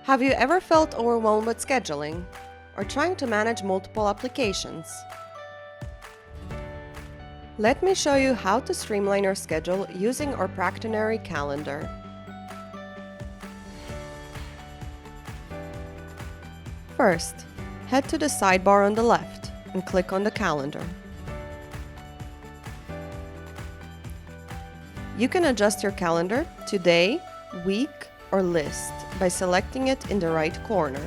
Have you ever felt overwhelmed with scheduling or trying to manage multiple applications? Let me show you how to streamline your schedule using our Practinary Calendar. First, head to the sidebar on the left and click on the calendar. You can adjust your calendar to day, week, or list by selecting it in the right corner.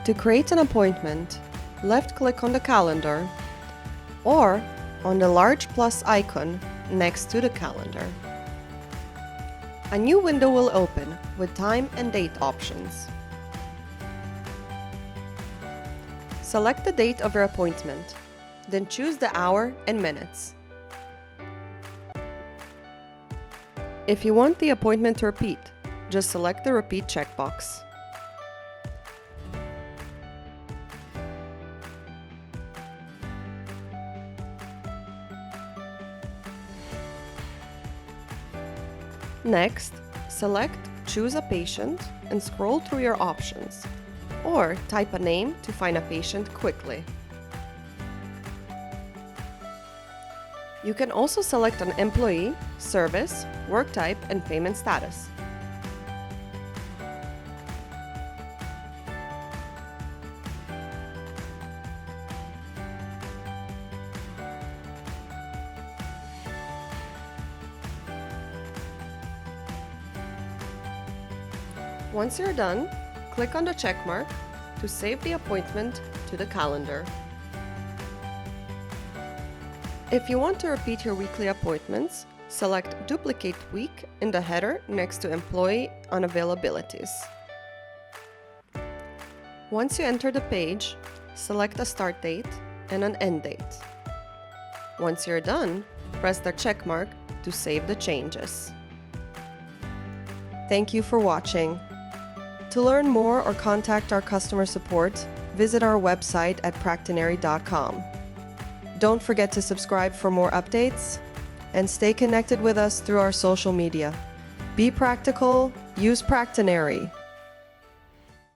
To create an appointment, left-click on the calendar or on the large plus icon next to the calendar. A new window will open with time and date options. Select the date of your appointment, then choose the hour and minutes. If you want the appointment to repeat, just select the repeat checkbox. Next, select Choose a Patient and scroll through your options, or type a name to find a patient quickly. You can also select an employee, service, work type, and payment status. Once you're done, click on the check mark to save the appointment to the calendar. If you want to repeat your weekly appointments, select Duplicate Week in the header next to Employee Unavailabilities. Once you enter the page, select a start date and an end date. Once you're done, press the check mark to save the changes. Thank you for watching. To learn more or contact our customer support, visit our website at practinary.com. Don't forget to subscribe for more updates and stay connected with us through our social media. Be practical, use Practinary.